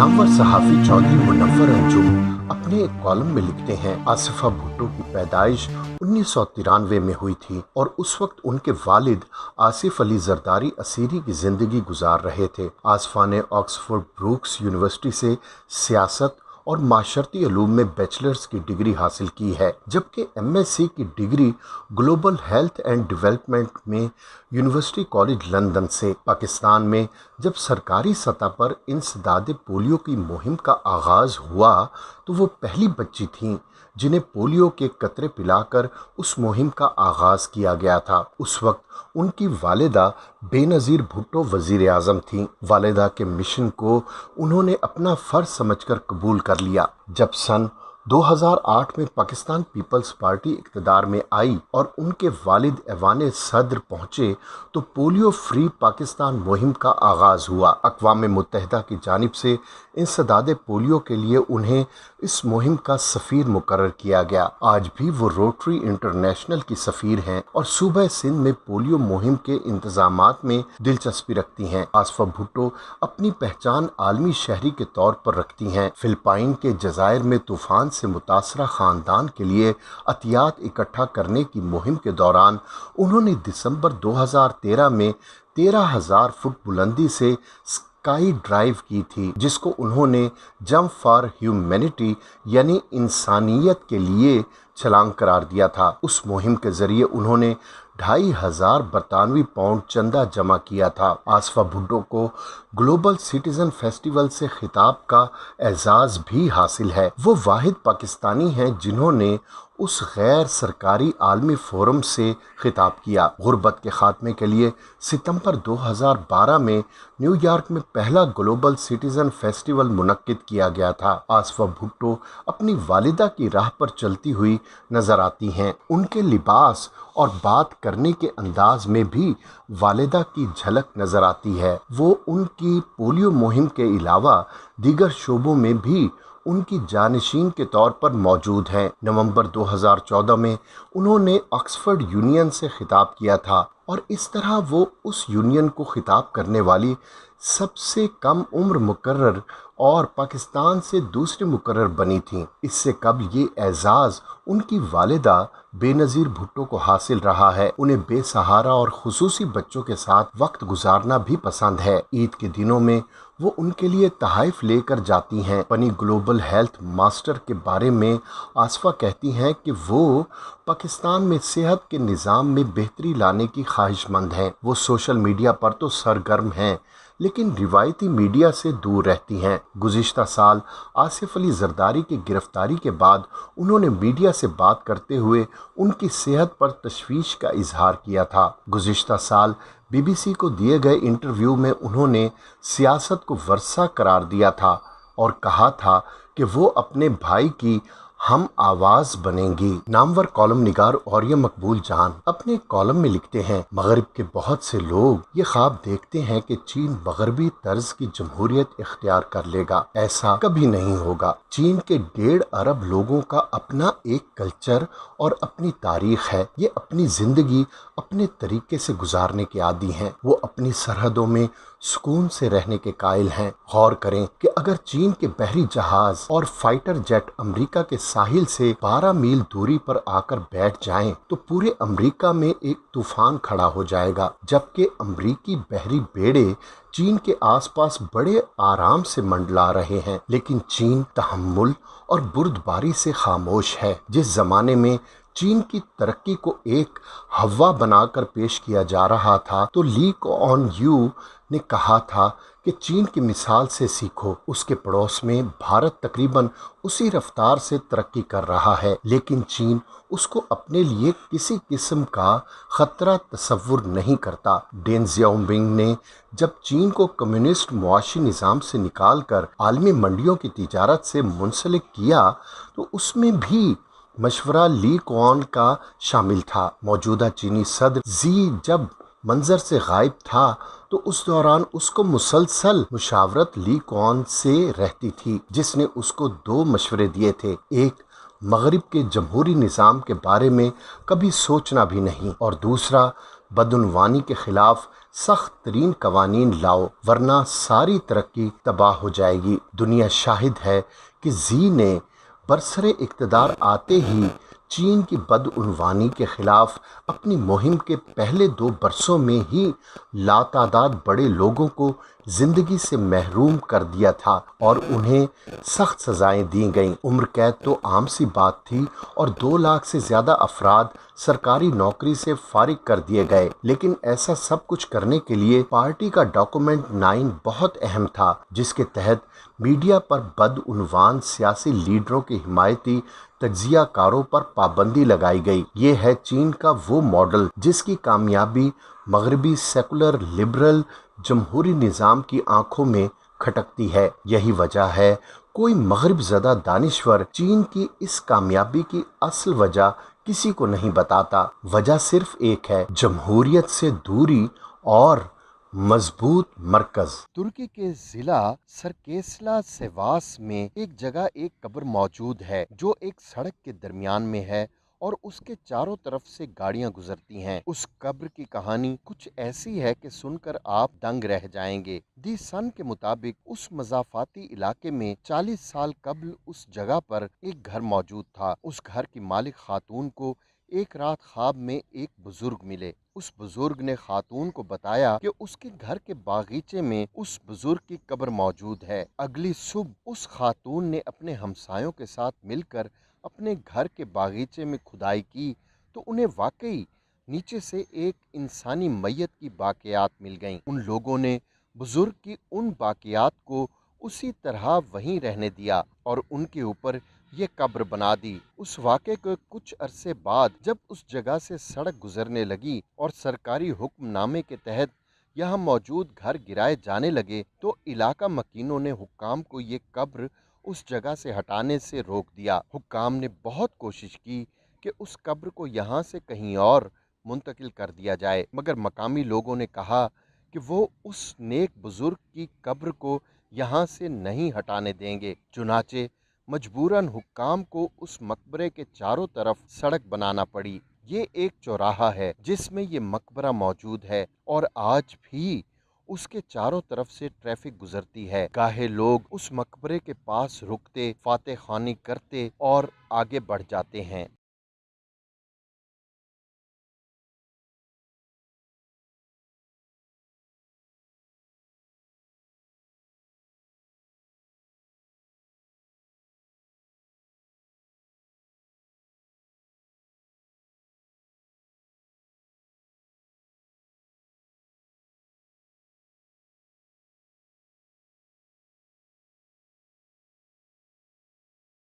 नामवर सहाफ़ी चौधरी मुनव्वर अंजुम अपने एक कॉलम में लिखते हैं, आसिफा भुट्टो की पैदाइश 1993 में हुई थी और उस वक्त उनके वालिद आसिफ अली जरदारी असीरी की जिंदगी गुजार रहे थे। आसिफा ने ऑक्सफोर्ड ब्रूक्स यूनिवर्सिटी से सियासत और माशरती उलूम में बैचलर्स की डिग्री हासिल की है, जबकि एमएससी की degree global health and development में यूनिवर्सिटी कॉलेज लंदन से। पाकिस्तान में जब सरकारी सतह पर इंसदाद पोलियो की मुहिम का आगाज़ हुआ तो वो पहली बच्ची थीं जिन्हें पोलियो के कतरे पिलाकर उस मुहिम का आगाज़ किया गया था। उस वक्त उनकी वालिदा बेनज़ीर भुट्टो वज़ीर आज़म थीं। वालिदा के मिशन को उन्होंने अपना फ़र्ज़ समझकर कबूल कर लिया। जब सन 2008 में पाकिस्तान पीपल्स पार्टी इक़्तिदार में आई और उनके वालिद ऐवान सदर पहुँचे तो पोलियो फ्री पाकिस्तान मुहिम का आगाज़ हुआ। अक़वाम मुत्तहिदा की जानिब से इंसदाद पोलियो के लिए उन्हें इस मुहिम का सफ़ीर मुकर्रर किया गया। आज भी वो रोटरी इंटरनेशनल की सफ़ीर हैं और सूबा सिंध में पोलियो मुहिम के इंतज़ामात में दिलचस्पी रखती हैं। आसिफा भुट्टो अपनी पहचान आलमी शहरी के तौर पर रखती हैं। फ़िलिपाइन के जज़ायर में तूफ़ान से मुतासरा ख़ानदान के लिए अतियात इकट्ठा करने की मुहिम के दौरान उन्होंने दिसंबर 2013 में 13,000 फुट बुलंदी से स्काई ड्राइव की थी, जिसको उन्होंने जंप फॉर ह्यूमैनिटी यानी इंसानियत के लिए छलांग करार दिया था। उस मुहिम के ज़रिए उन्होंने 2,500 बरतानवी पाउंड चंदा जमा किया था। आसिफा भुट्टो को ग्लोबल सिटीज़न फेस्टिवल से खिताब का एजाज़ भी हासिल है। वो वाहिद पाकिस्तानी हैं जिन्होंने उस गैर सरकारी आलमी फोरम से खिताब किया। गुर्बत के ख़ात्मे के लिए सितंबर 2012 में न्यूयॉर्क में पहला ग्लोबल सिटीज़न फेस्टिवल मुनक्किद किया गया था। आसिफा भुट्टो अपनी वालिदा की राह पर चलती हुई नज़र आती हैं। उनके लिबास और बात करने के अंदाज में भी वालिदा की झलक नज़र आती है। वो उनकी पोलियो मुहिम के अलावा दीगर शोबों में भी उनकी जानशीन के तौर पर मौजूद हैं। नवंबर 2014 में उन्होंने ऑक्सफोर्ड यूनियन से खिताब किया था और इस तरह वो उस यूनियन को खिताब करने वाली सबसे कम उम्र मुकर्रर और पाकिस्तान से दूसरी मुकर्रर बनी थीं। इससे कबल ये एजाज़ उनकी वालिदा बेनज़ीर भुट्टो को हासिल रहा है। उन्हें बेसहारा और खुसूसी बच्चों के साथ वक्त गुजारना भी पसंद है। ईद के दिनों में वो उनके लिए तहाइफ लेकर जाती हैं। अपनी ग्लोबल हेल्थ मास्टर के बारे में आसिफा कहती हैं कि वो पाकिस्तान में सेहत के निज़ाम में बेहतरी लाने की ख्वाहिशमंद हैं। वो सोशल मीडिया पर तो सरगर्म हैं लेकिन रिवायती मीडिया से दूर रहती हैं। गुज़िश्ता साल आसिफ अली जरदारी की गिरफ्तारी के बाद उन्होंने मीडिया से बात करते हुए उनकी सेहत पर तशवीश का इजहार किया था। गुज़िश्ता साल बीबीसी को दिए गए इंटरव्यू में उन्होंने सियासत को वर्सा करार दिया था और कहा था कि वो अपने भाई की हम आवाज़ बनेंगी। नामवर कॉलम निगार औरिया मकबूल जान अपने कॉलम में लिखते हैं, मगरिब के बहुत से लोग ये ख्वाब देखते हैं कि चीन मगरबी तर्ज की जमहूरियत इख्तियार कर लेगा। ऐसा कभी नहीं होगा। चीन के 1.5 अरब लोगों का अपना एक कल्चर और अपनी तारीख है। ये अपनी ज़िंदगी अपने तरीके से गुजारने के आदी हैं। वो अपनी सरहदों में सुकून से रहने के कायल हैं। गौर करें कि अगर चीन के बहरी जहाज और फाइटर जेट अमेरिका के साहिल से 12 मील दूरी पर आकर बैठ जाएं तो पूरे अमेरिका में एक तूफान खड़ा हो जाएगा, जबकि अमेरिकी बहरी बेड़े चीन के आसपास बड़े आराम से मंडला रहे हैं। लेकिन चीन तहम्मुल और बुर्दबारी से खामोश है। जिस ज़माने में चीन की तरक्की को एक हवा बनाकर पेश किया जा रहा था तो ली कुआन यू ने कहा था कि चीन की मिसाल से सीखो। उसके पड़ोस में भारत तकरीबन उसी रफ्तार से तरक्की कर रहा है, लेकिन चीन उसको अपने लिए किसी किस्म का ख़तरा तस्वुर नहीं करता। डेन ज़ियाओपिंग ने जब चीन को कम्युनिस्ट मुआशी निज़ाम से निकाल कर आलमी मंडियों की तिजारत से मुंसलिक किया तो उसमें भी मशवरा ली कुआन का शामिल था। मौजूदा चीनी सदर जी जब मंजर से गायब था तो उस दौरान उसको मुसलसल मुशावरत ली कुआन से रहती थी, जिसने उसको 2 मशवरे दिए थे। एक, मगरिब के जमहूरी निज़ाम के बारे में कभी सोचना भी नहीं, और दूसरा, बदउनवानी के खिलाफ सख्त तरीन कवानीन लाओ वरना सारी तरक्की तबाह हो जाएगी। दुनिया शाहिद है कि जी ने बरसरे इक़्तिदार आते ही चीन की बदउनवानी के खिलाफ अपनी मुहिम के पहले 2 बरसों में ही लातादाद बड़े लोगों को जिंदगी से महरूम कर दिया था और उन्हें सख्त सजाएं दी गईं। उम्र कैद तो आम सी बात थी और 2 लाख से ज़्यादा अफराद सरकारी नौकरी से फारिग कर दिए गए। लेकिन ऐसा सब कुछ करने के लिए पार्टी का डॉक्यूमेंट 9 बहुत अहम था, जिसके तहत मीडिया पर बदउनवान सियासी लीडरों के हिमायती तज्जियाकारों पर पाबंदी लगाई गई। ये है चीन का वो मॉडल जिसकी कामयाबी मगरबी सेकुलर लिबरल जमहूरी निज़ाम की आंखों में खटकती है। यही वजह है कोई मगरिब ज़दा दानिश्वर चीन की इस कामयाबी की असल वजह किसी को नहीं बताता। वजह सिर्फ एक है, जमहूरियत से दूरी और मजबूत मरकज। तुर्की के जिला सरकेसला सेवास में एक जगह एक कब्र मौजूद है जो एक सड़क के दरमियान में है और उसके चारों तरफ से गाड़ियां गुजरती हैं। उस कब्र की कहानी कुछ ऐसी है कि सुनकर आप दंग रह जाएंगे। दी सन के मुताबिक उस मज़ाफ़ाती इलाके में 40 साल कबल उस जगह पर एक घर मौजूद था। उस घर की मालिक खातून को एक रात ख्वाब में एक बुजुर्ग मिले। उस बुजुर्ग ने खातून को बताया कि उसके घर के बागीचे में उस बुजुर्ग की कब्र मौजूद है। अगली सुबह उस खातून ने अपने हमसायों के साथ मिलकर अपने घर के बागीचे में खुदाई की तो उन्हें वाकई नीचे से एक इंसानी मैयत की बाकियात मिल गईं। उन लोगों ने बुजुर्ग की उन बाकियात को उसी तरह वहीं रहने दिया और उनके ऊपर ये कब्र बना दी। उस वाक़े के कुछ अरसे बाद जब उस जगह से सड़क गुजरने लगी और सरकारी हुक्मनामे के तहत यहाँ मौजूद घर गिराए जाने लगे तो इलाका मकीनों ने हुक्काम को ये कब्र उस जगह से हटाने से रोक दिया। हुक्काम ने बहुत कोशिश की कि उस कब्र को यहाँ से कहीं और मुंतकिल कर दिया जाए, मगर मकामी लोगों ने कहा कि वो उस नेक बुजुर्ग की कब्र को यहाँ से नहीं हटाने देंगे। चुनाचे मजबूरन हुक्काम को उस मकबरे के चारों तरफ सड़क बनाना पड़ी। ये एक चौराहा है जिसमें ये मकबरा मौजूद है और आज भी उसके चारों तरफ से ट्रैफिक गुजरती है। गाहे लोग उस मकबरे के पास रुकते, फातेह खानी करते और आगे बढ़ जाते हैं।